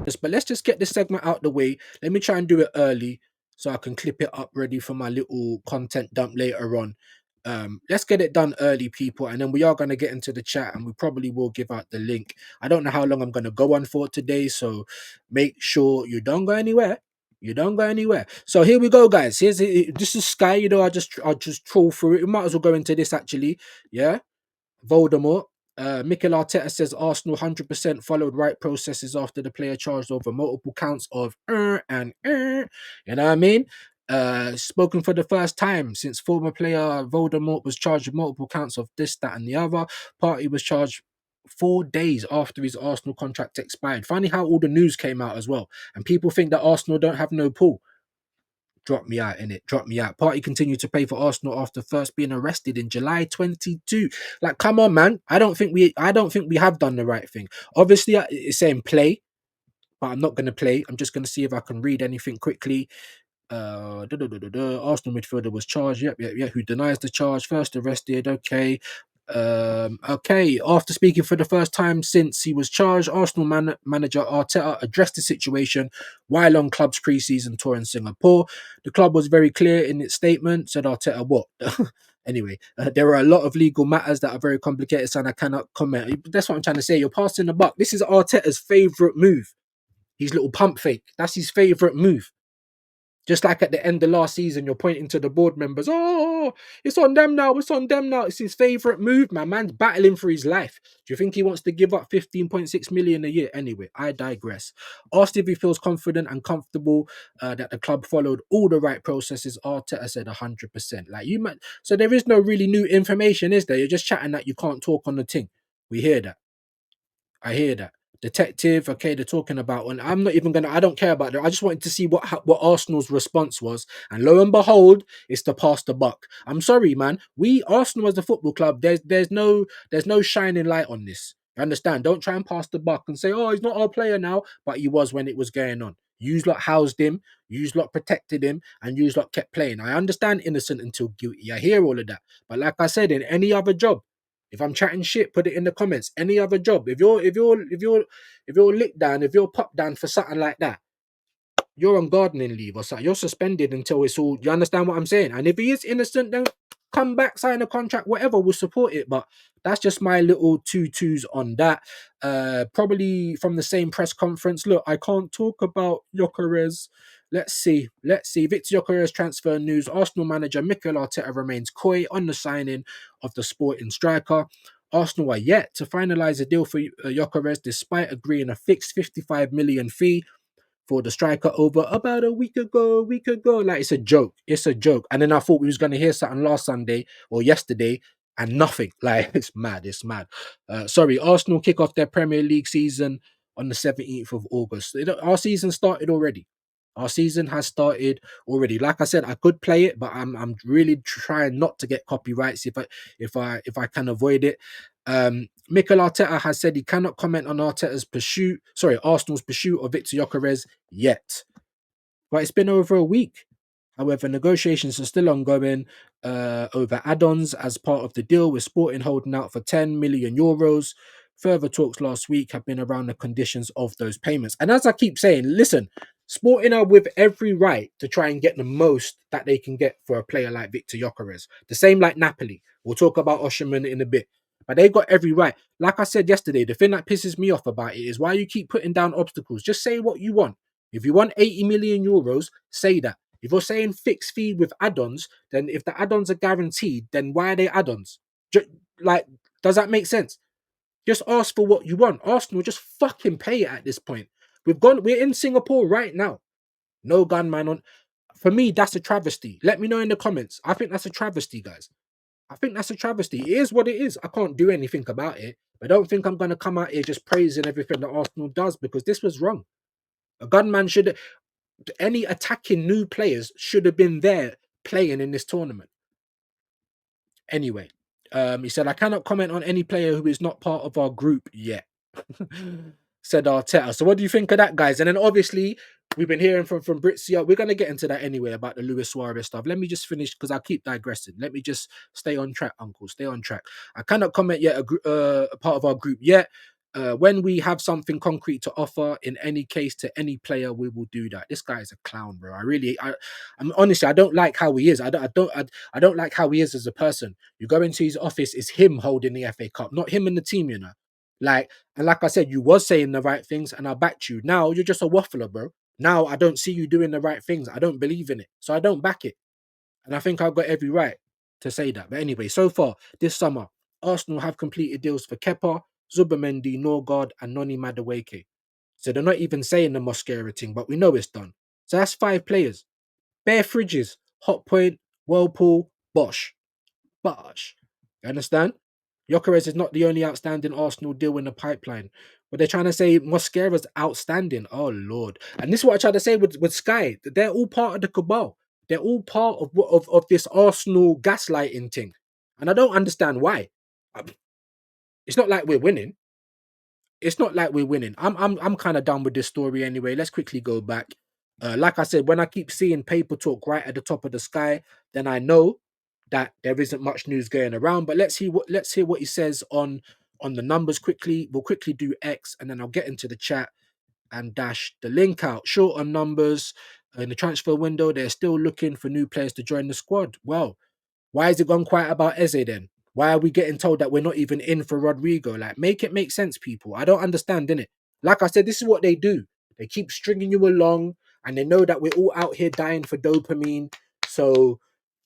this, but let's just get this segment out the way. Let me try and do it early so I can clip it up ready for my little content dump later on. Let's get it done early, people, and then we are going to get into the chat, and we probably will give out the link. I don't know how long I'm going to go on for today, so make sure you don't go anywhere. You don't go anywhere. So here we go, guys. This is Sky. You know, I just troll through it. We might as well go into this actually. Yeah, Voldemort. Mikel Arteta says Arsenal 100% followed right processes after the player charged over multiple counts of You know what I mean? Spoken for the first time since former player Voldemort was charged with multiple counts of this, that, and the other. Party was charged 4 days after his Arsenal contract expired. Funny how all the news came out as well, and people think that Arsenal don't have no pull. Drop me out in it. Drop me out. Party continued to play for Arsenal after first being arrested in July 22. Like, come on, man. I don't think we have done the right thing. Obviously, it's saying play, but I'm not gonna play. I'm just gonna see if I can read anything quickly. Arsenal midfielder was charged. Yep. Who denies the charge? First arrested. Okay. Okay. After speaking for the first time since he was charged, Arsenal manager Arteta addressed the situation while on club's pre-season tour in Singapore. The club was very clear in its statement. Said Arteta, what? Anyway, there are a lot of legal matters that are very complicated, so I cannot comment. That's what I'm trying to say. You're passing the buck. This is Arteta's favorite move. His little pump fake. That's his favorite move. Just like at the end of last season, you're pointing to the board members. Oh, it's on them now. It's on them now. It's his favorite move, man. Man's battling for his life. Do you think he wants to give up 15.6 million a year? Anyway, I digress. Asked if he feels confident and comfortable that the club followed all the right processes, Arteta said 100%. Like you might. So there is no really new information, is there? You're just chatting that you can't talk on the thing. We hear that. I hear that. Detective, okay, they're talking about, and I'm not even gonna. I don't care about that. I just wanted to see what Arsenal's response was, and lo and behold, it's to pass the buck. I'm sorry, man. We Arsenal as a football club, there's no shining light on this. You understand? Don't try and pass the buck and say, oh, he's not our player now, but he was when it was going on. Yous lot housed him, yous lot protected him, and yous lot kept playing. I understand innocent until guilty. I hear all of that, but like I said, in any other job. If I'm chatting shit, put it in the comments. Any other job. If you're licked down, if you're popped down for something like that, you're on gardening leave or something. You're suspended until it's all. You understand what I'm saying? And if he is innocent, then come back, sign a contract, whatever. We'll support it. But that's just my little twos on that. Probably from the same press conference. Look, I can't talk about Gyökeres. Let's see. Victor Gyökeres transfer news. Arsenal manager Mikel Arteta remains coy on the signing of the sporting striker. Arsenal are yet to finalise a deal for Gyökeres despite agreeing a fixed 55 million fee for the striker over about a week ago. Like, it's a joke. And then I thought we was going to hear something last Sunday or yesterday and nothing. Like, it's mad. Sorry, Arsenal kick off their Premier League season on the 17th of August. Our season started already. Our season has started already. Like I said, I could play it, but I'm really trying not to get copyrights if I can avoid it. Mikel Arteta has said he cannot comment on Arsenal's pursuit of Victor Gyökeres yet. But it's been over a week. However, negotiations are still ongoing over add-ons as part of the deal, with Sporting holding out for 10 million euros. Further talks last week have been around the conditions of those payments. And as I keep saying, listen, Sporting are with every right to try and get the most that they can get for a player like Victor Gyökeres. The same like Napoli. We'll talk about Osimhen in a bit. But they got every right. Like I said yesterday, the thing that pisses me off about it is why you keep putting down obstacles. Just say what you want. If you want 80 million euros, say that. If you're saying fixed fee with add-ons, then if the add-ons are guaranteed, then why are they add-ons? Like, does that make sense? Just ask for what you want. Arsenal, just fucking pay it at this point. We're in Singapore right now. No gunman on. For me, that's a travesty. Let me know in the comments. I think that's a travesty, guys. I think that's a travesty. It is what it is. I can't do anything about it. But don't think I'm going to come out here just praising everything that Arsenal does, because this was wrong. A gunman should... Any attacking new players should have been there playing in this tournament. Anyway, he said, I cannot comment on any player who is not part of our group yet. Said Arteta. So what do you think of that, guys? And then obviously we've been hearing from Brizia. We're going to get into that anyway about the Luis Suarez stuff. Let me just finish because I keep digressing. Let me just stay on track, uncle. Stay on track. I cannot comment yet a part of our group yet. When we have something concrete to offer, in any case to any player, we will do that. This guy is a clown, bro. I'm honestly, I don't like how he is. I don't like how he is as a person. You go into his office, it's him holding the FA Cup, not him and the team. Like, and like I said, you was saying the right things, and I backed you. Now you're just a waffler, bro. Now I don't see you doing the right things. I don't believe in it, so I don't back it. And I think I've got every right to say that. But anyway, so far this summer, Arsenal have completed deals for Kepa, Zubamendi, Norgard, and Noni Madueke. So they're not even saying the Mosquera thing, but we know it's done. So that's 5 players. Bare Fridges, Hot Point, Whirlpool, Bosch. Bosch. You understand? Gyökeres is not the only outstanding Arsenal deal in the pipeline. But they're trying to say Mosquera's outstanding. Oh Lord. And this is what I tried to say with Sky. They're all part of the cabal. They're all part of this Arsenal gaslighting thing. And I don't understand why. It's not like we're winning. It's not like we're winning. I'm kind of done with this story anyway. Let's quickly go back. Like I said, when I keep seeing paper talk right at the top of the sky, then I know that there isn't much news going around. But let's hear what he says on the numbers quickly. We'll quickly do X, and then I'll get into the chat and dash the link out. Short on numbers in the transfer window. They're still looking for new players to join the squad. Well, why has it gone quiet about Eze then? Why are we getting told that we're not even in for Rodrigo? Like, make it make sense, people. I don't understand, innit? Like I said, this is what they do. They keep stringing you along, and they know that we're all out here dying for dopamine. So,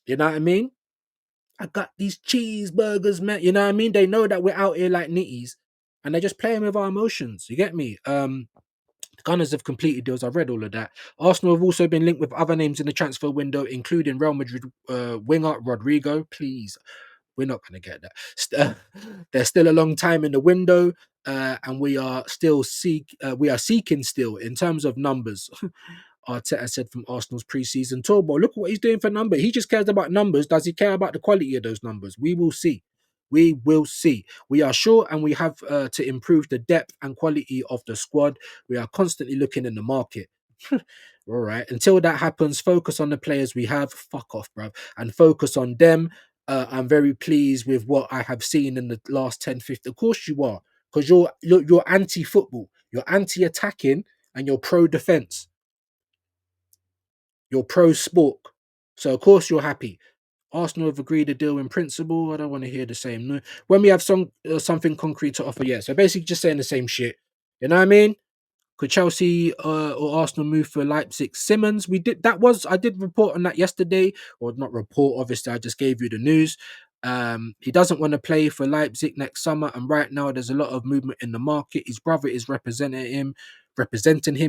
you know what I mean? I got these cheeseburgers, man. You know what I mean? They know that we're out here like nitties, and they're just playing with our emotions. You get me? The Gunners have completed deals. I've read all of that. Arsenal have also been linked with other names in the transfer window, including Real Madrid winger Rodrigo. Please, we're not going to get that. There's still a long time in the window, and we are seeking still in terms of numbers. Arteta said from Arsenal's preseason tour. But look at what he's doing for numbers. He just cares about numbers. Does he care about the quality of those numbers? We will see. We will see. We are sure, and we have to improve the depth and quality of the squad. We are constantly looking in the market. All right. Until that happens, focus on the players we have. Fuck off, bruv. And focus on them. I'm very pleased with what I have seen in the last 10, 15. Of course you are. Because you're anti-football. You're anti-attacking and you're pro-defense. You're pro-sport. So of course you're happy. Arsenal have agreed a deal in principle. I don't want to hear the same. No. When we have something concrete to offer, yeah. So basically just saying the same shit. You know what I mean? Could Chelsea or Arsenal move for Leipzig Simmons? I did report on that yesterday, or not report, obviously, I just gave you the news. He doesn't want to play for Leipzig next summer, and right now there's a lot of movement in the market. His brother is representing him,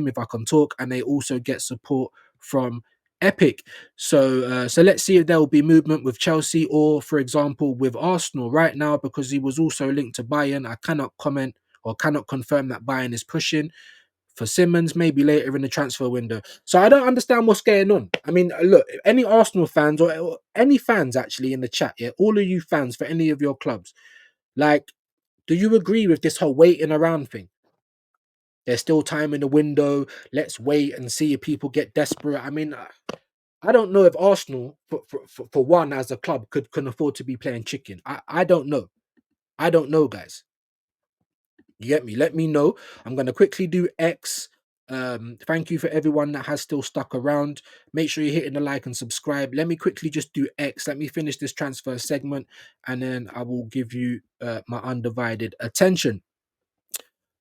if I can talk, and they also get support from Epic. So let's see if there will be movement with Chelsea or, for example, with Arsenal right now, because he was also linked to Bayern. I cannot comment or cannot confirm that Bayern is pushing for Simmons, maybe later in the transfer window. So I don't understand what's going on. I mean, look, any Arsenal fans or any fans actually in the chat, yeah, all of you fans for any of your clubs, like, do you agree with this whole waiting around thing? There's still time in the window. Let's wait and see if people get desperate. I mean, I don't know if Arsenal, for one, as a club, can afford to be playing chicken. I don't know. I don't know, guys. You get me? Let me know. I'm going to quickly do X. Thank you for everyone that has still stuck around. Make sure you're hitting the like and subscribe. Let me quickly just do X. Let me finish this transfer segment, and then I will give you my undivided attention.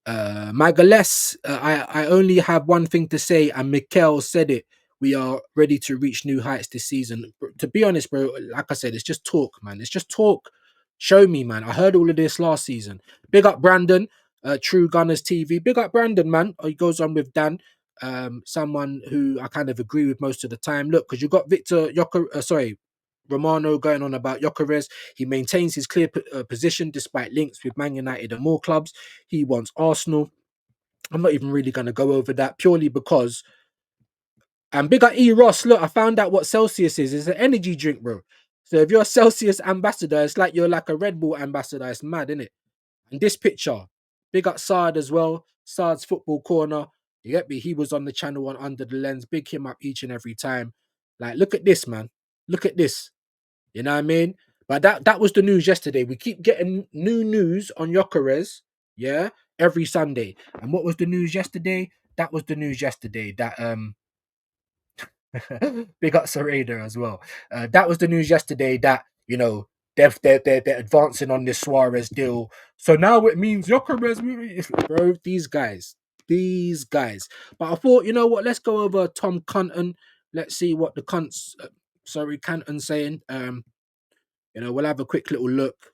Magales, I only have one thing to say, and Mikel said it. We are ready to reach new heights this season. To be honest, bro, like I said, it's just talk, man. It's just talk. Show me, man. I heard all of this last season. Big up Brandon, True Gunners TV. Big up Brandon, man. He goes on with Dan, someone who I kind of agree with most of the time. Look, because you got Romano going on about Gyökeres. He maintains his clear position despite links with Man United and more clubs. He wants Arsenal. I'm not even really going to go over that purely because. And big up E. Ross. Look, I found out what Celsius is. It's an energy drink, bro. So if you're a Celsius ambassador, it's like you're like a Red Bull ambassador. It's mad, isn't it? And this picture, big up Saad as well. Saad's Football Corner. You get me? He was on the channel on Under the Lens. Big him up each and every time. Like, look at this, man. Look at this. You know what I mean? But that was the news yesterday. We keep getting new news on Gyökeres. Yeah. every Sunday. And what was the news yesterday? That was the news yesterday. That big up Sereda as well. That was the news yesterday that they're advancing on this Suarez deal. So now it means Jokeres, bro. These guys. But I thought, you know what? Let's go over Tom Cunton. Let's see what the cunts, Canton saying. We'll have a quick little look.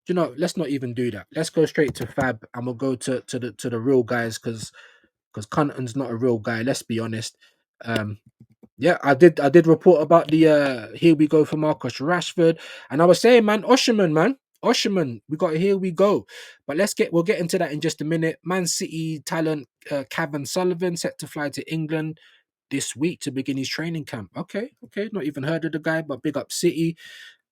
Let's not even do that. Let's go straight to Fab, and we'll go to the real guys because Cunton's not a real guy. Let's be honest. Um, yeah, I did report about the here we go for Marcus Rashford, and I was saying, man, Osherman, we got here we go. But we'll get into that in just a minute. Man City talent Kevin Sullivan set to fly to England this week to begin his training camp. Okay, not even heard of the guy, but big up City.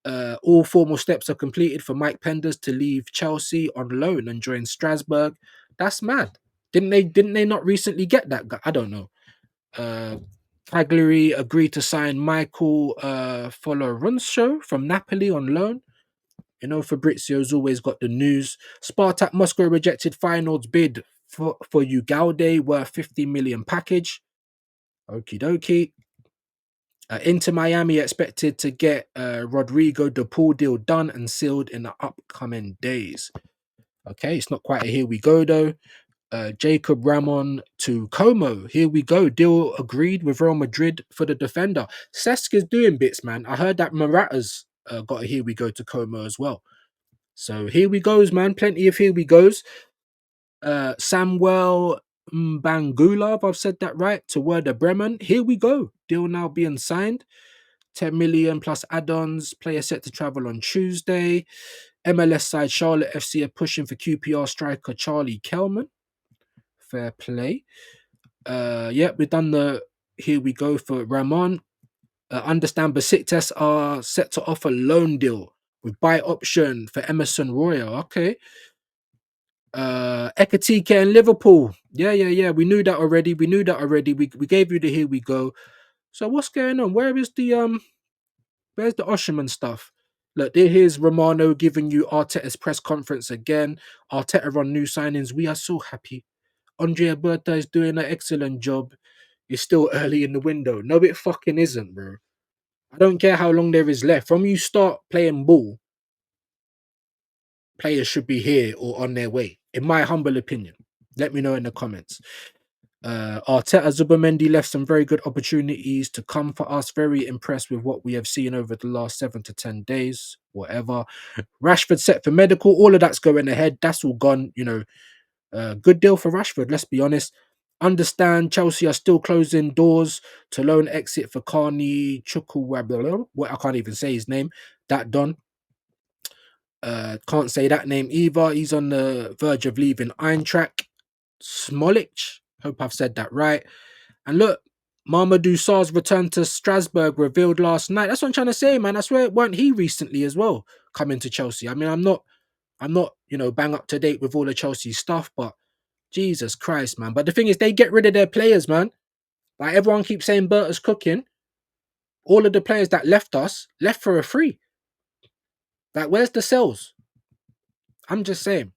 All formal steps are completed for Mike Penders to leave Chelsea on loan and join Strasbourg. That's mad. Didn't they not recently get that guy? I don't know. Uh, Cagliari agreed to sign Michael Folorunsho from Napoli on loan. Fabrizio's always got the news. Spartak Moscow rejected Feyenoord's bid for Ugalde worth 50 million package. Okie dokie. Inter Miami expected to get Rodrigo De Paul deal done and sealed in the upcoming days. Okay, it's not quite a here we go though. Jacob Ramon to Como. Here we go. Deal agreed with Real Madrid for the defender. Cesc is doing bits, man. I heard that Morata's got a here we go to Como as well. So here we goes, man. Plenty of here we goes. Samuel Mbangula, if I've said that right, to Werder Bremen. Here we go. Deal now being signed. 10 million plus add-ons. Player set to travel on Tuesday. MLS side Charlotte FC are pushing for QPR striker Charlie Kelman. Fair play. We've done the here we go for Ramon. Understand Besiktas are set to offer loan deal with buy option for Emerson Royal. Okay. Ekatike and Liverpool. Yeah. We knew that already. We gave you the here we go. So what's going on? Where's the Osherman stuff? Look, here's Romano giving you Arteta's press conference again. Arteta on new signings. We are so happy. Andrea Berta is doing an excellent job. It's still early in the window. No, it fucking isn't, bro. I don't care how long there is left. From you start playing ball, players should be here or on their way. In my humble opinion. Let me know in the comments. Arteta Zubimendi left some very good opportunities to come for us. Very impressed with what we have seen over the last 7 to 10 days. Whatever. Rashford set for medical. All of that's going ahead. That's all gone. Good deal for Rashford, let's be honest. Understand Chelsea are still closing doors to loan exit for Carney Chukwuemeka. What I can't even say his name. That done. Can't say that name either. He's on the verge of leaving Eintracht. Smolich. Hope I've said that right. And look, Mamadou Sarr's return to Strasbourg revealed last night. That's what I'm trying to say, man. I swear, weren't he recently as well coming to Chelsea? I mean, I'm not, bang up to date with all the Chelsea stuff, but Jesus Christ, man. But the thing is, they get rid of their players, man. Like everyone keeps saying Berta's cooking. All of the players that left us left for a free. Like, where's the sales? I'm just saying.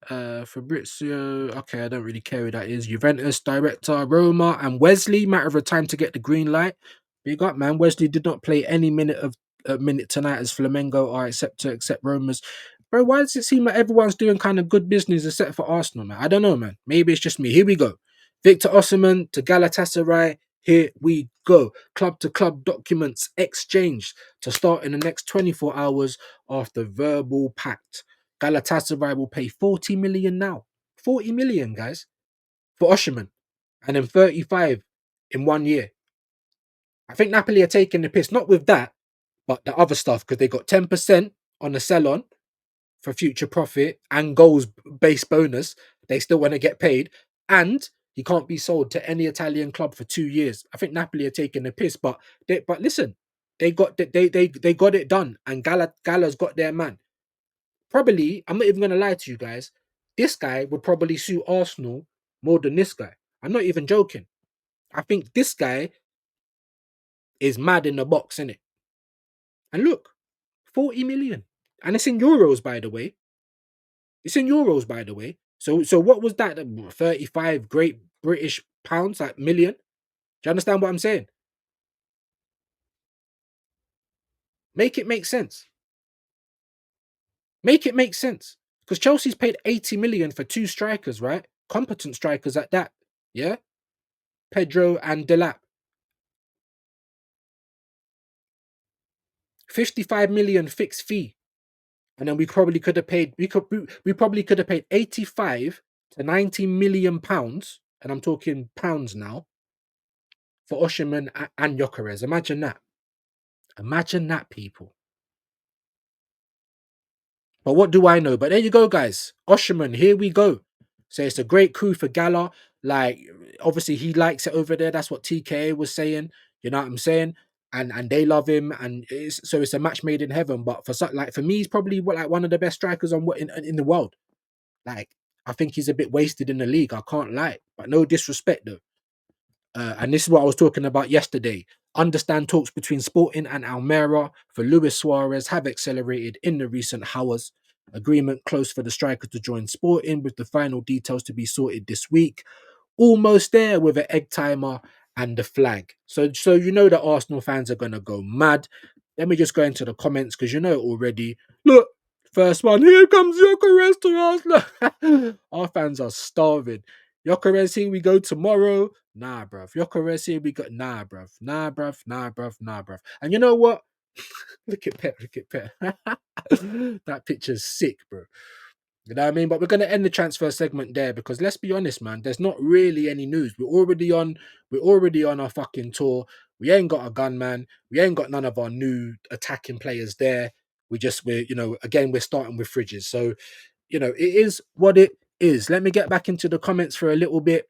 Fabrizio, okay, I don't really care who that is. Juventus director, Roma, and Wesley. Matter of a time to get the green light. Big up, man. Wesley did not play any minute tonight as Flamengo are except Roma's. Bro, why does it seem like everyone's doing kind of good business except for Arsenal, man? I don't know, man. Maybe it's just me. Here we go. Victor Osimhen to Galatasaray. Here we go. Club to club documents exchanged to start in the next 24 hours after verbal pact. Galatasaray will pay 40 million now. 40 million, guys, for Osimhen. And then 35 in 1 year. I think Napoli are taking the piss, not with that, but the other stuff, because they got 10% on the sell-on for future profit and goals base bonus. They still want to get paid. And he can't be sold to any Italian club for 2 years. I think Napoli are taking the piss, but listen, they got it done, and Gala's got their man. Probably, I'm not even gonna lie to you guys. This guy would probably suit Arsenal more than this guy. I'm not even joking. I think this guy is mad in the box, innit? And look, 40 million. And it's in euros, by the way. It's in euros, by the way. So what was that? 35 Great British pounds, like million. Do you understand what I'm saying? Make it make sense. Make it make sense. Because Chelsea's paid 80 million for two strikers, right? Competent strikers at that. Yeah? Pedro and Delap. 55 million fixed fee. And then we probably could have paid we probably could have paid 85 to 90 million pounds, and I'm talking pounds now, for Osherman and Jokeres. Imagine that. Imagine that, people. But what do I know? But there you go, guys. Osherman, here we go. So it's a great coup for Gala. Like, obviously, he likes it over there. That's what TKA was saying. You know what I'm saying? And they love him, and it's a match made in heaven. But for me, he's probably like one of the best strikers on what in the world. Like, I think he's a bit wasted in the league. I can't lie, but no disrespect though. And this is what I was talking about yesterday. Understand talks between Sporting and Almera for Luis Suarez have accelerated in the recent hours. Agreement close for the striker to join Sporting, with the final details to be sorted this week. Almost there with an egg timer and the flag. So you know that Arsenal fans are gonna go mad. Let me just go into the comments because you know already. Look, first one. Here comes Gyökeres to Arsenal. Our fans are starving. Gyökeres, here we go tomorrow. Nah, bruv. Gyökeres, here we go. Nah, bruv. Nah, bruv. Nah, bruv. Nah, bruv. And you know what? Look at Pep. Look at Pep. That picture's sick, bro. You know what I mean? But we're gonna end the transfer segment there because let's be honest, man. There's not really any news. We're already on our fucking tour. We ain't got a gun, man. We ain't got none of our new attacking players there. Again, we're starting with fridges. So, it is what it is. Let me get back into the comments for a little bit.